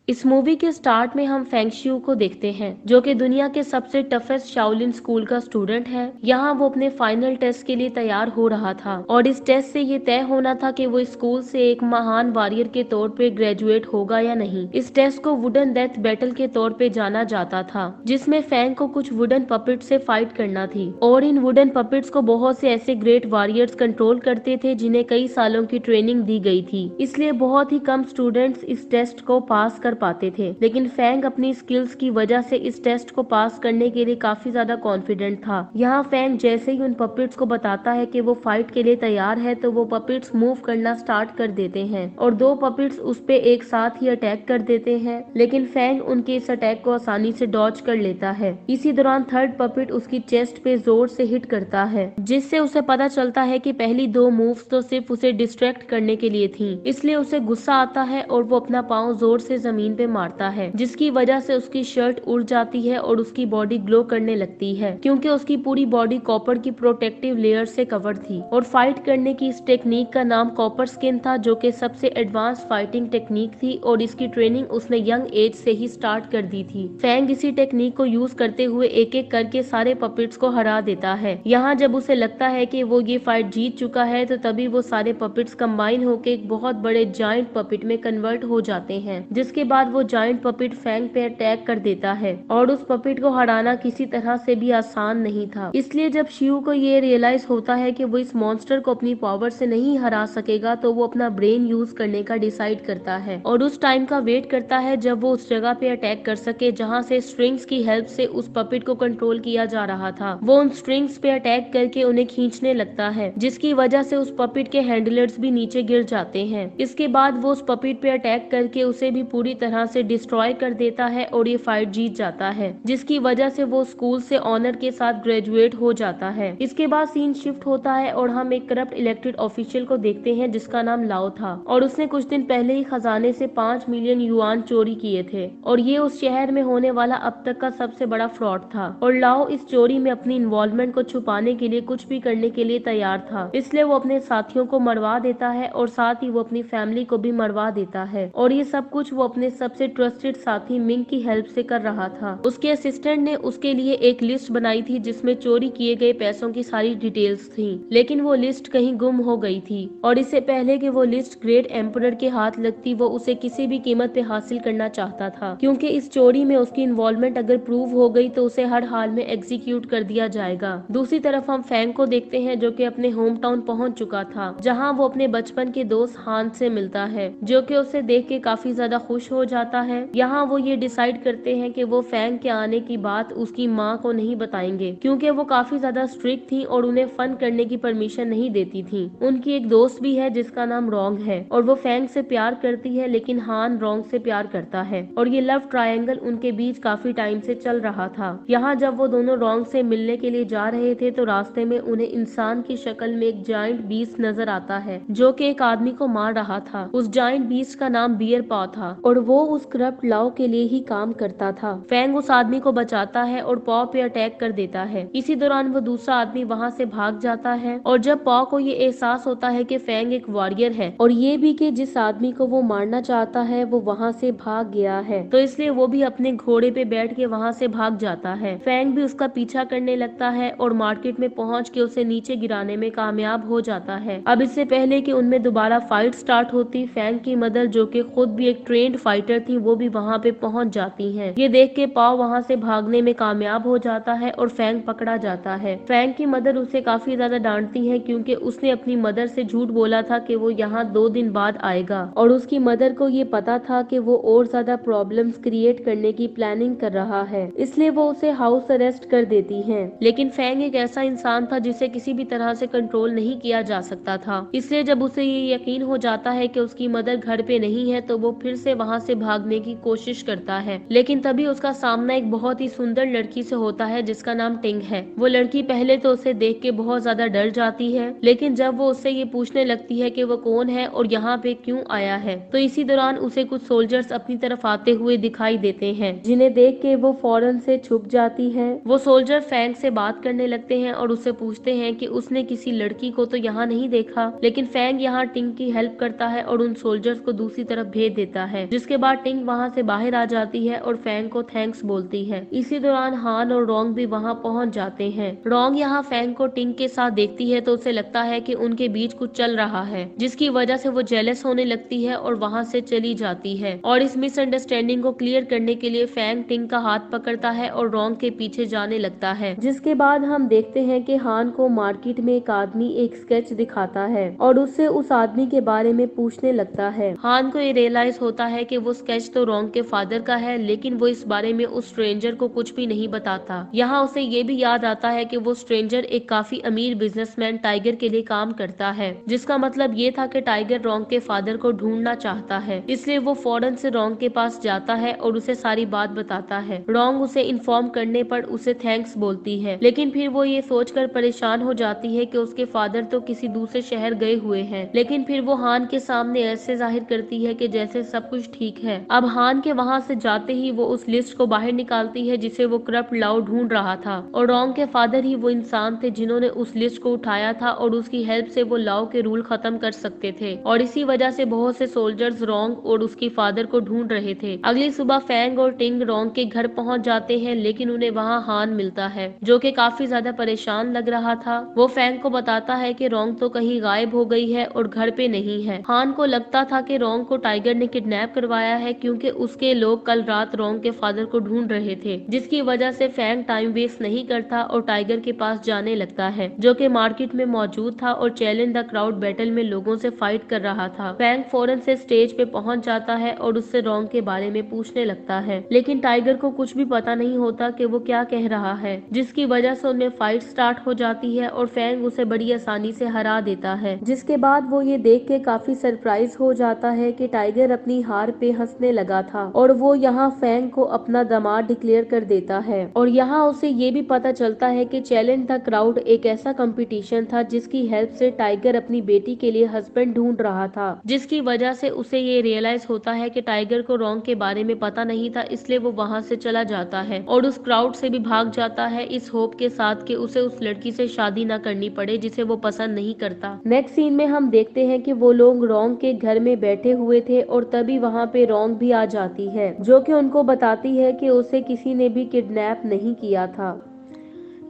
इस मूवी के स्टार्ट में हम फेंगशियू को देखते हैं, जो कि दुनिया के सबसे टफेस्ट शाओलिन स्कूल का स्टूडेंट है। यहाँ वो अपने फाइनल टेस्ट के लिए तैयार हो रहा था और इस टेस्ट से ये तय होना था कि वो स्कूल से एक महान वॉरियर के तौर पे ग्रेजुएट होगा या नहीं। इस टेस्ट को वुडन डेथ बैटल के तौर पे जाना जाता था, जिसमें फैंग को कुछ वुडन पपेट से फाइट करना थी और इन वुडन पपेट्स को बहुत से ऐसे ग्रेट वॉरियर्स कंट्रोल करते थे जिन्हें कई सालों की ट्रेनिंग दी गई थी। इसलिए बहुत ही कम स्टूडेंट्स इस टेस्ट को पास कर पाते थे, लेकिन फैंग अपनी स्किल्स की वजह से इस टेस्ट को पास करने के लिए काफी ज्यादा कॉन्फिडेंट था। यहाँ फैंग जैसे ही उन पपेट्स को बताता है कि वो फाइट के लिए तैयार है, तो वो पपेट्स मूव करना स्टार्ट कर देते हैं और दो पपेट्स उस पे एक साथ ही अटैक कर देते हैं, लेकिन फैंग उनके इस अटैक को आसानी से डॉज कर लेता है। इसी दौरान थर्ड पपेट उसकी चेस्ट पे जोर से हिट करता है, जिससे उसे पता चलता है कि पहली दो मूव्स तो सिर्फ उसे डिस्ट्रैक्ट करने के लिए थी। इसलिए उसे गुस्सा आता है और वो अपना पाँव जोर से जमीन पे मारता है, जिसकी वजह से उसकी शर्ट उड़ जाती है और उसकी बॉडी ग्लो करने लगती है, क्योंकि उसकी पूरी बॉडी कॉपर की प्रोटेक्टिव लेयर से कवर थी। और फाइट करने की इस टेक्निक का नाम कॉपर स्किन था, जो कि सबसे एडवांस फाइटिंग टेक्निक थी और इसकी ट्रेनिंग उसने यंग एज से ही स्टार्ट कर दी थी। फैंग इसी टेक्निक को यूज करते हुए एक एक करके सारे पपेट्स को हरा देता है। यहाँ जब उसे लगता है कि वो ये फाइट जीत चुका है, तो तभी वो सारे पपेट्स कंबाइन होकर एक बहुत बड़े जायंट पपेट में कन्वर्ट हो जाते हैं, जिसके बाद वो जायंट पपेट फैंग पे अटैक कर देता है और उस पपेट को हराना किसी तरह से भी आसान नहीं था। इसलिए जब शिव को ये रियलाइज होता है कि वो इस मॉन्स्टर को अपनी पावर से नहीं हरा सकेगा, तो वो अपना ब्रेन यूज करने का डिसाइड करता है और उस टाइम का वेट करता है जब वो उस जगह पे अटैक कर सके जहाँ से स्ट्रिंग्स की हेल्प से उस पपेट को कंट्रोल किया जा रहा था। वो उन स्ट्रिंग्स पे अटैक करके उन्हें खींचने लगता है, जिसकी वजह से उस पपेट के हैंडलर्स भी नीचे गिर जाते हैं। इसके बाद वो उस पपेट पे अटैक करके उसे भी पूरी तरह से डिस्ट्रॉय कर देता है और ये फाइट जीत जाता है, जिसकी वजह से वो स्कूल से ऑनर के साथ ग्रेजुएट हो जाता है। इसके बाद सीन शिफ्ट होता है और हम एक करप्ट इलेक्टेड ऑफिशियल को देखते हैं जिसका नाम लाओ था और उसने कुछ दिन पहले ही खजाने से 5 मिलियन युआन चोरी किए थे और ये उस शहर में होने वाला अब तक का सबसे बड़ा फ्रॉड था। और लाओ इस चोरी में अपनी इन्वॉल्वमेंट को छुपाने के लिए कुछ भी करने के लिए तैयार था, इसलिए वो अपने साथियों को मरवा देता है और साथ ही वो अपनी फैमिली को भी मरवा देता है। और ये सब कुछ वो अपने सबसे ट्रस्टेड साथी मिंग की हेल्प से कर रहा था। उसके असिस्टेंट ने उसके लिए एक लिस्ट बनाई थी जिसमें चोरी किए गए पैसों की सारी डिटेल्स थी, लेकिन वो लिस्ट कहीं गुम हो गई थी और इससे पहले कि वो लिस्ट ग्रेट एम्परर के हाथ लगती, वो उसे किसी भी कीमत पे हासिल करना चाहता था, क्योंकि इस चोरी में उसकी इन्वॉल्वमेंट अगर प्रूव हो गई तो उसे हर हाल में एग्जीक्यूट कर दिया जाएगा। दूसरी तरफ हम फैंग को देखते हैं, जो कि अपने होम टाउन पहुंच चुका था, जहां वो अपने बचपन के दोस्त हान से मिलता है, जो कि उसे देख के काफी ज्यादा खुश हो जाता है। यहाँ वो ये डिसाइड करते हैं कि वो फैंग के आने की बात उसकी माँ को नहीं बताएंगे, क्योंकि वो काफी ज्यादा स्ट्रिक्ट थी और उन्हें फन करने की परमिशन नहीं देती थी। उनकी एक दोस्त भी है जिसका नाम रोंग है और वो फैंग से प्यार करती है, लेकिन हान रोंग से प्यार करता है और ये लव ट्रायंगल उनके बीच काफी टाइम से चल रहा था। यहाँ जब वो दोनों रोंग से मिलने के लिए जा रहे थे, तो रास्ते में उन्हें इंसान की शक्ल में एक जायंट बीस्ट नजर आता है, जो कि एक आदमी को मार रहा था। उस जायंट बीस्ट का नाम बियर पॉ था और वो उस करप्ट लाओ के लिए ही काम करता था। फैंग उस आदमी को बचाता है और पॉ पे अटैक कर देता है। इसी दौरान वो दूसरा आदमी वहाँ से भाग जाता है और जब पॉ को ये एहसास होता है कि फैंग एक वॉरियर है और ये भी कि जिस आदमी को वो मारना चाहता है वो वहाँ से भाग गया है, तो इसलिए वो भी अपने घोड़े पे बैठ के वहाँ से भाग जाता है। फैंग भी उसका पीछा करने लगता है और मार्केट में पहुँच के उसे नीचे गिराने में कामयाब हो जाता है। अब इससे पहले कि उनमें दोबारा फाइट स्टार्ट होती, फैंग की मदर, जो कि खुद भी एक ट्रेंड फाइटर थी, वो भी वहाँ पे पहुँच जाती हैं। ये देख के पाव वहाँ से भागने में कामयाब हो जाता है और फैंग पकड़ा जाता है। फैंग की मदर उसे काफी ज्यादा डांटती है, क्योंकि उसने अपनी मदर से झूठ बोला था कि वो यहाँ 2 दिन बाद आएगा और उसकी मदर को ये पता था कि वो और ज्यादा प्रॉब्लम्स क्रिएट करने की प्लानिंग कर रहा है, इसलिए वो उसे हाउस अरेस्ट कर देती हैं। लेकिन फैंग एक ऐसा इंसान था जिसे किसी भी तरह से कंट्रोल नहीं किया जा सकता था, इसलिए जब उसे ये यकीन हो जाता है कि उसकी मदर घर पे नहीं है, तो वो फिर से वहाँ से भागने की कोशिश करता है। लेकिन तभी उसका सामना एक बहुत ही सुंदर लड़की से होता है जिसका नाम टिंग है। वो लड़की पहले तो उसे देख के बहुत ज्यादा डर जाती है, लेकिन जब वो उससे ये पूछने लगती है कि वो कौन है और यहाँ पे क्यों आया है, तो इसी दौरान उसे कुछ सोल्जर्स अपनी तरफ आते हुए दिखाई देते हैं, जिन्हें देख के वो फौरन से छुप जाती है। वो सोल्जर फैंग से बात करने लगते हैं और उससे पूछते हैं कि उसने किसी लड़की को तो यहाँ नहीं देखा, लेकिन फैंग यहाँ टिंग की हेल्प करता है और उन सोल्जर्स को दूसरी तरफ भेज देता है, जिसके जिसके बाद टिंग वहाँ से बाहर आ जाती है और फैंग को थैंक्स बोलती है। इसी दौरान हान और रोंग भी वहाँ पहुँच जाते हैं। रोंग यहाँ फैंग को टिंग के साथ देखती है तो उसे लगता है कि उनके बीच कुछ चल रहा है, जिसकी वजह से वो जेलस होने लगती है और वहाँ से चली जाती है। और इस मिसअंडरस्टैंडिंग को क्लियर करने के लिए फैंग टिंग का हाथ पकड़ता है और रोंग के पीछे जाने लगता है। जिसके बाद हम देखते हैं कि हान को मार्केट में एक आदमी एक स्केच दिखाता है और उससे उस आदमी के बारे में पूछने लगता है। हान को ये रियलाइज होता है कि वो स्केच तो रोंग के फादर का है, लेकिन वो इस बारे में उस स्ट्रेंजर को कुछ भी नहीं बताता। यहाँ उसे ये भी याद आता है कि वो स्ट्रेंजर एक काफी अमीर बिजनेसमैन टाइगर के लिए काम करता है, जिसका मतलब ये था कि टाइगर रोंग के फादर को ढूंढना चाहता है। इसलिए वो फौरन से रोंग के पास जाता है और उसे सारी बात बताता है। रोंग उसे इन्फॉर्म करने पर उसे थैंक्स बोलती है, लेकिन फिर वो ये सोचकर परेशान हो जाती है कि उसके फादर तो किसी दूसरे शहर गए हुए हैं। लेकिन फिर वो हान के सामने ऐसे जाहिर करती है कि जैसे सब कुछ ठीक है। अब हान के वहाँ से जाते ही वो उस लिस्ट को बाहर निकालती है जिसे वो करप्ट लाओ ढूंढ रहा था, और रोंग के फादर ही वो इंसान थे जिन्होंने उस लिस्ट को उठाया था और उसकी हेल्प से वो लाओ के रूल खत्म कर सकते थे। और इसी वजह से बहुत से सोल्जर्स रोंग और उसके फादर को ढूंढ रहे थे। अगली सुबह फैंग और टिंग रोंग के घर पहुंच जाते हैं, लेकिन उन्हें वहां हान मिलता है जो कि काफी ज्यादा परेशान लग रहा था। वो फैंग को बताता है कि रोंग तो कहीं गायब हो गई है और घर पे नहीं है। हान को लगता था कि रोंग को टाइगर ने किडनैप करवाया है, क्योंकि उसके लोग कल रात रोंग के फादर को ढूंढ रहे थे, जिसकी वजह से फैंग टाइम वेस्ट नहीं करता और टाइगर के पास जाने लगता है, जो कि मार्केट में मौजूद था और चैलेंज द क्राउड बैटल में लोगों से फाइट कर रहा था। फैंग फौरन से स्टेज पे पहुंच जाता है और उससे रोंग के बारे में पूछने लगता है, लेकिन टाइगर को कुछ भी पता नहीं होता कि वो क्या कह रहा है, जिसकी वजह से उनमें फाइट स्टार्ट हो जाती है और फैंग उसे बड़ी आसानी से हरा देता है। जिसके बाद वो ये देख के काफी सरप्राइज हो जाता है कि टाइगर अपनी हार पे हंसने लगा था और वो यहाँ फैंग को अपना दामाद डिक्लेयर कर देता है। और यहाँ उसे ये भी पता चलता है कि चैलेंज द क्राउड एक ऐसा कंपटीशन था जिसकी हेल्प से टाइगर अपनी बेटी के लिए हस्बैंड ढूंढ रहा था, जिसकी वजह से उसे ये रियलाइज होता है कि टाइगर को रोंग के बारे में पता नहीं था, इसलिए वो वहाँ से चला जाता है और उस क्राउड से भी भाग जाता है, इस होप के साथ कि उसे उस लड़की से शादी न करनी पड़े जिसे वो पसंद नहीं करता। नेक्स्ट सीन में हम देखते हैं कि वो लोग रोंग के घर में बैठे हुए थे और तभी वहाँ पे रोंग भी आ जाती है, जो कि उनको बताती है कि उसे किसी ने भी किडनैप नहीं किया था।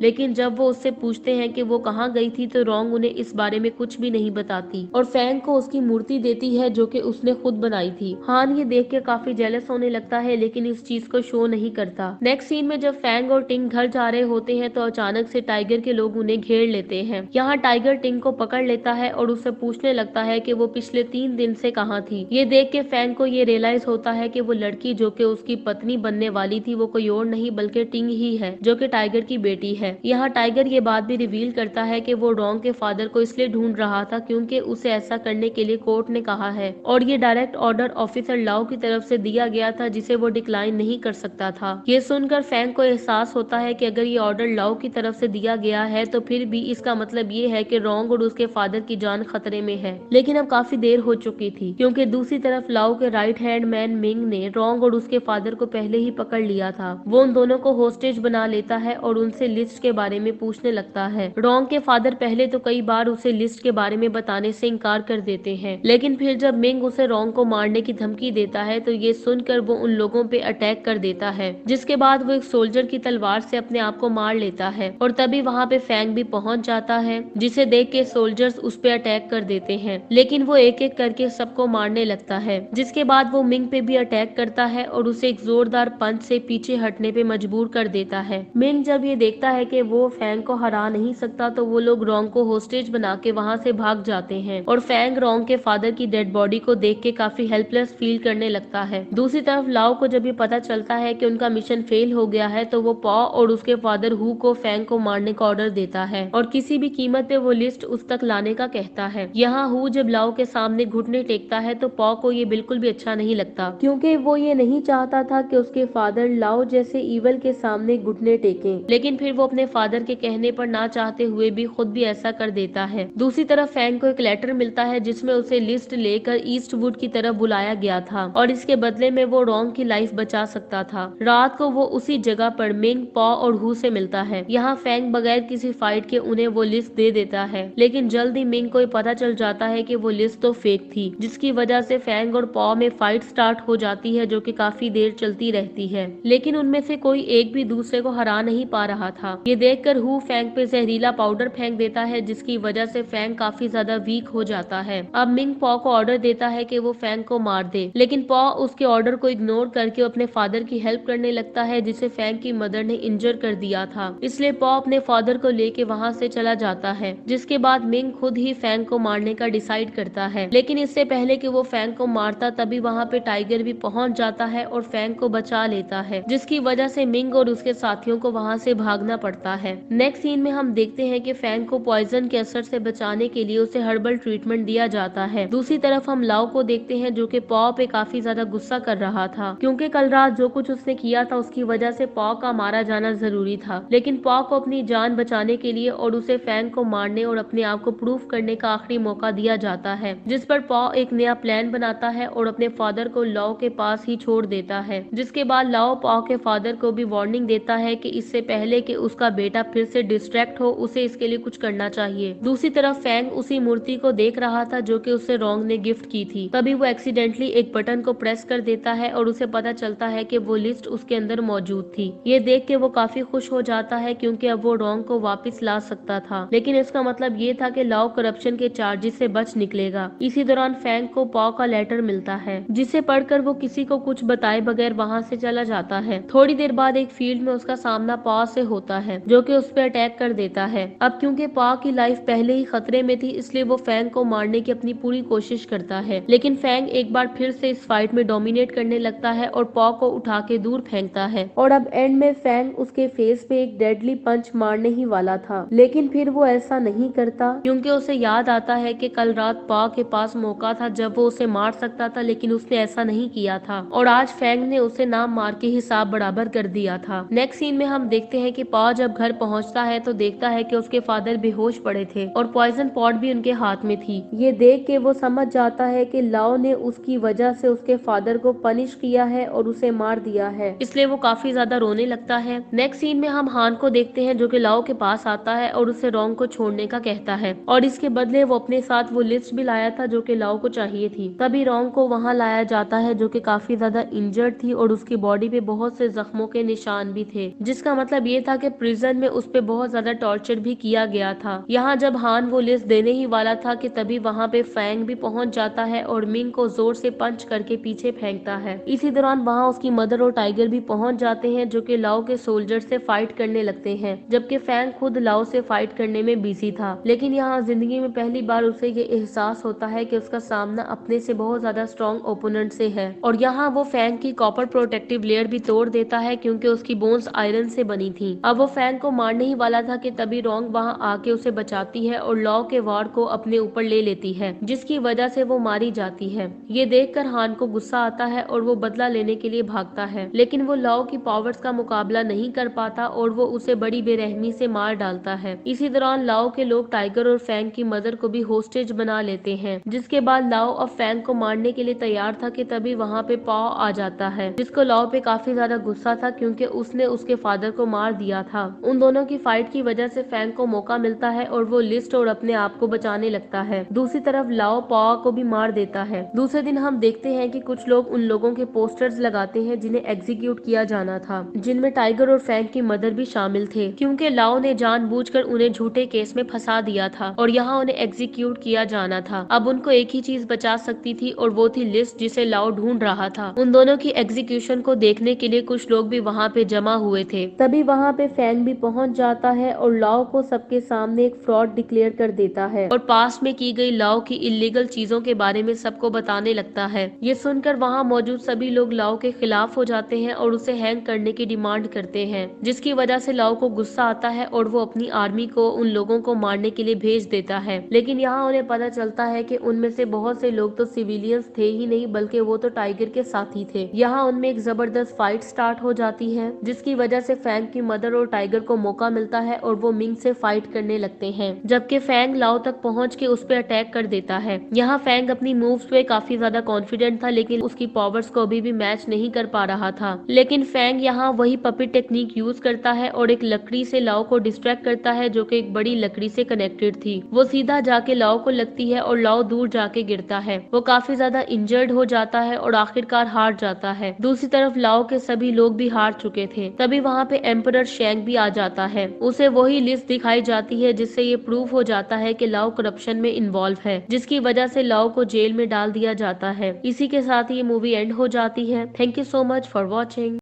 लेकिन जब वो उससे पूछते हैं कि वो कहाँ गई थी तो रोंग उन्हें इस बारे में कुछ भी नहीं बताती और फैंग को उसकी मूर्ति देती है जो कि उसने खुद बनाई थी। हान ये देख के काफी जेलस होने लगता है, लेकिन इस चीज को शो नहीं करता। नेक्स्ट सीन में जब फैंग और टिंग घर जा रहे होते हैं तो अचानक से टाइगर के लोग उन्हें घेर लेते हैं। यहाँ टाइगर टिंग को पकड़ लेता है और उससे पूछने लगता है कि वो पिछले 3 दिन से कहाँ थी। ये देख के फैंग को ये रियलाइज होता है कि वो लड़की जो कि उसकी पत्नी बनने वाली थी वो कोई और नहीं बल्कि टिंग ही है, जो कि टाइगर की बेटी है। यहाँ टाइगर ये बात भी रिवील करता है कि वो रोंग के फादर को इसलिए ढूंढ रहा था क्योंकि उसे ऐसा करने के लिए कोर्ट ने कहा है और ये डायरेक्ट ऑर्डर ऑफिसर लाओ की तरफ से दिया गया था जिसे वो डिक्लाइन नहीं कर सकता था। ये सुनकर फैंग को एहसास होता है कि अगर ये ऑर्डर लाओ की तरफ से दिया गया है तो फिर भी इसका मतलब ये है कि रोंग और उसके फादर की जान खतरे में है। लेकिन अब काफी देर हो चुकी थी, क्योंकि दूसरी तरफ लाओ के राइट हैंड मैन मिंग ने रोंग और उसके फादर को पहले ही पकड़ लिया था। वो उन दोनों को होस्टेज बना लेता है और उनसे लिस्ट के बारे में पूछने लगता है। रोंग के फादर पहले तो कई बार उसे लिस्ट के बारे में बताने से इनकार कर देते हैं, लेकिन फिर जब मिंग उसे रोंग को मारने की धमकी देता है तो ये सुनकर वो उन लोगों पे अटैक कर देता है, जिसके बाद वो एक सोल्जर की तलवार से अपने आप को मार लेता है और तभी वहाँ पे फैंग भी पहुंच जाता है, जिसे देख के सोल्जर्स उस पे अटैक कर देते हैं, लेकिन वो एक एक करके सबको मारने लगता है। जिसके बाद वो मिंग पे भी अटैक करता है और उसे एक जोरदार पंच से पीछे हटने पे मजबूर कर देता है। मिंग जब ये देखता है कि वो फैंग को हरा नहीं सकता तो वो लोग रोंग को होस्टेज बना के वहाँ से भाग जाते हैं और फैंग रोंग के फादर की डेड बॉडी को देख के काफी हेल्पलेस फील करने लगता है। दूसरी तरफ लाओ को जब ये पता चलता है कि उनका मिशन फेल हो गया है तो वो पॉ और उसके फादर हु को फैंग को मारने का ऑर्डर देता है और किसी भी कीमत पे वो लिस्ट उस तक लाने का कहता है। यहाँ हु जब लाओ के सामने घुटने टेकता है तो पॉ को ये बिल्कुल भी अच्छा नहीं लगता, क्योंकि वो ये नहीं चाहता था कि उसके फादर लाओ जैसे ईवल के सामने घुटने टेकें। लेकिन फिर वो अपने अपने फादर के कहने पर ना चाहते हुए भी खुद भी ऐसा कर देता है। दूसरी तरफ फैंग को एक लेटर मिलता है जिसमें उसे लिस्ट लेकर ईस्टवुड की तरफ बुलाया गया था और इसके बदले में वो रोंग की लाइफ बचा सकता था। रात को वो उसी जगह पर मिंग, पॉ और हु से मिलता है। यहाँ फैंग बगैर किसी फाइट के उन्हें वो लिस्ट दे देता है, लेकिन जल्द ही मिंग को पता चल जाता है कि वो लिस्ट तो फेक थी, जिसकी वजह से फैंग और पॉ में फाइट स्टार्ट हो जाती है जो कि काफी देर चलती रहती है, लेकिन उनमें से कोई एक भी दूसरे को हरा नहीं पा रहा था। ये देखकर हु फैंग पे जहरीला पाउडर फेंक देता है, जिसकी वजह से फैंग काफी ज्यादा वीक हो जाता है। अब मिंग पॉ को ऑर्डर देता है कि वो फैंग को मार दे, लेकिन पॉ उसके ऑर्डर को इग्नोर करके अपने फादर की हेल्प करने लगता है जिसे फैंग की मदर ने इंजर कर दिया था। इसलिए पॉ अपने फादर को लेके वहाँ से चला जाता है, जिसके बाद मिंग खुद ही फैंग को मारने का डिसाइड करता है। लेकिन इससे पहले कि वो फैंग को मारता तभी वहाँ पे टाइगर भी पहुँच जाता है और फैंग को बचा लेता है, जिसकी वजह से मिंग और उसके साथियों को वहाँ से भागना पड़ता है। नेक्स्ट सीन में हम देखते हैं कि फैंग को पॉइजन के असर से बचाने के लिए उसे हर्बल ट्रीटमेंट दिया जाता है। दूसरी तरफ हम लाओ को देखते हैं जो कि पॉ पे काफी ज्यादा गुस्सा कर रहा था, क्योंकि कल रात जो कुछ उसने किया था उसकी वजह से पॉ का मारा जाना जरूरी था। लेकिन पॉ को अपनी जान बचाने के लिए और उसे फैंग को मारने और अपने आप को प्रूफ करने का आखिरी मौका दिया जाता है, जिस पर पॉ एक नया प्लान बनाता है और अपने फादर को लाओ के पास ही छोड़ देता है। जिसके बाद लाओ पॉ के फादर को भी वार्निंग देता है कि इससे पहले कि उसका बेटा फिर से डिस्ट्रैक्ट हो, उसे इसके लिए कुछ करना चाहिए। दूसरी तरफ फैंग उसी मूर्ति को देख रहा था जो कि उसे रोंग ने गिफ्ट की थी। तभी वो एक्सीडेंटली एक बटन को प्रेस कर देता है और उसे पता चलता है कि वो लिस्ट उसके अंदर मौजूद थी। ये देख के वो काफी खुश हो जाता है क्योंकि अब वो रोंग को वापस ला सकता था, लेकिन इसका मतलब ये था कि लाओ करप्शन के चार्जेस से बच निकलेगा। इसी दौरान फैंग को पॉ का लेटर मिलता है, जिसे पढ़कर वो किसी को कुछ बताए बगैर वहाँ से चला जाता है। थोड़ी देर बाद एक फील्ड में उसका सामना पॉ से होता है जो कि उस पर अटैक कर देता है। अब क्योंकि पॉ की लाइफ पहले ही खतरे में थी, इसलिए वो फैंग को मारने की अपनी पूरी कोशिश करता है, लेकिन फैंग एक बार फिर से इस फाइट में डोमिनेट करने लगता है और पॉ को उठा के दूर फेंकता है। और अब एंड में फैंग उसके फेस पे एक डेडली पंच मारने ही वाला था, लेकिन फिर वो ऐसा नहीं करता क्योंकि उसे याद आता है कि कल रात पॉ के पास मौका था जब वो उसे मार सकता था, लेकिन उसने ऐसा नहीं किया था और आज फैंग ने उसे ना मार के हिसाब बराबर कर दिया था। नेक्स्ट सीन में हम देखते हैं कि पॉ जब घर पहुंचता है तो देखता है कि उसके फादर बेहोश पड़े थे और पॉइजन पॉट भी उनके हाथ में थी। ये देख के वो समझ जाता है कि लाओ ने उसकी वजह से उसके फादर को पनिश किया है और उसे मार दिया है, इसलिए वो काफी ज्यादा रोने लगता है। नेक्स्ट सीन में हम हान को देखते हैं जो कि लाओ के पास आता है और उसे रोंग को छोड़ने का कहता है और इसके बदले वो अपने साथ वो लिस्ट भी लाया था जो कि लाओ को चाहिए थी। तभी रोंग को वहाँ लाया जाता है जो कि काफी ज्यादा इंजर्ड थी और उसकी बॉडी पे बहुत से जख्मों के निशान भी थे, जिसका मतलब ये था कि प्रिजन में उस पे बहुत ज्यादा टॉर्चर भी किया गया था। यहाँ जब हान वो लिस्ट देने ही वाला था कि तभी वहाँ पे फैंग भी पहुंच जाता है और मिंग को जोर से पंच करके पीछे फेंकता है। इसी दौरान वहाँ उसकी मदर और टाइगर भी पहुंच जाते हैं जो कि लाओ के सोल्जर से फाइट करने लगते हैं, जबकि फैंग खुद लाओ से फाइट करने में बिजी था। लेकिन यहाँ जिंदगी में पहली बार उसे ये एहसास होता है कि उसका सामना अपने से बहुत ज्यादा स्ट्रॉन्ग ओपोनेंट से है और यहाँ वो फैंग की कॉपर प्रोटेक्टिव लेयर भी तोड़ देता है क्योंकि उसकी बोन्स आयरन से बनी थी। अब वो फैंग को मारने ही वाला था कि तभी रोंग वहाँ आके उसे बचाती है और लाओ के वार को अपने ऊपर ले लेती है, जिसकी वजह से वो मारी जाती है। ये देखकर हान को गुस्सा आता है और वो बदला लेने के लिए भागता है, लेकिन वो लाओ की पावर्स का मुकाबला नहीं कर पाता और वो उसे बड़ी बेरहमी से मार डालता है। इसी दौरान लाओ के लोग टाइगर और फैंग की मदर को भी होस्टेज बना लेते हैं, जिसके बाद लाओ अब फैंग को मारने के लिए तैयार था कि तभी वहाँ पे पॉ आ जाता है, जिसको लाओ पे काफी ज्यादा गुस्सा था क्योंकि उसने उसके फादर को मार दिया था। उन दोनों की फाइट की वजह से फैंग को मौका मिलता है और वो लिस्ट और अपने आप को बचाने लगता है। दूसरी तरफ लाओ पॉ को भी मार देता है। दूसरे दिन हम देखते हैं कि कुछ लोग उन लोगों के पोस्टर्स लगाते हैं जिन्हें एग्जीक्यूट किया जाना था, जिनमें टाइगर और फैंग की मदर भी शामिल थे, क्योंकि लाओ ने जानबूझकर उन्हें झूठे केस में फंसा दिया था और यहाँ उन्हें एग्जीक्यूट किया जाना था। अब उनको एक ही चीज बचा सकती थी और वो थी लिस्ट जिसे लाओ ढूंढ रहा था। उन दोनों की एग्जीक्यूशन को देखने के लिए कुछ लोग भी वहाँ पे जमा हुए थे। तभी वहाँ पे फैंग भी पहुँच जाता है और लाओ को सबके सामने एक फ्रॉड डिक्लेयर कर देता है और पास्ट में की गई लाओ की इलीगल चीजों के बारे में सबको बताने लगता है। ये सुनकर वहाँ मौजूद सभी लोग लाओ के खिलाफ हो जाते हैं और उसे हैंग करने की डिमांड करते हैं, जिसकी वजह से लाओ को गुस्सा आता है और वो अपनी आर्मी को उन लोगों को मारने के लिए भेज देता है। लेकिन यहाँ उन्हें पता चलता है कि उनमें से बहुत से लोग तो सिविलियंस थे ही नहीं बल्कि वो तो टाइगर के साथी थे। यहाँ उनमें एक जबरदस्त फाइट स्टार्ट हो जाती है, जिसकी वजह से फैंग की मदर और टाइगर टाइगर को मौका मिलता है और वो मिंग से फाइट करने लगते हैं, जबकि फैंग लाओ तक पहुंच के उस पर अटैक कर देता है। यहाँ फैंग अपनी मूव्स पे काफी ज्यादा कॉन्फिडेंट था, लेकिन उसकी पावर्स को अभी भी मैच नहीं कर पा रहा था। लेकिन फैंग यहाँ वही पपिट टेक्निक यूज करता है और एक लकड़ी से लाओ को डिस्ट्रैक्ट करता है, जो कि एक बड़ी लकड़ी से कनेक्टेड थी। वो सीधा जाके लाओ को लगती है और लाओ दूर जाके गिरता है। वो काफी ज्यादा इंजर्ड हो जाता है और आखिरकार हार जाता है। दूसरी तरफ लाओ के सभी लोग भी हार चुके थे। तभी वहाँ पे एम्परर शेंग भी आ जाता है। उसे वही लिस्ट दिखाई जाती है जिससे ये प्रूव हो जाता है कि लाओ करप्शन में इन्वॉल्व है, जिसकी वजह से लाओ को जेल में डाल दिया जाता है। इसी के साथ ये मूवी एंड हो जाती है। Thank you so much for watching.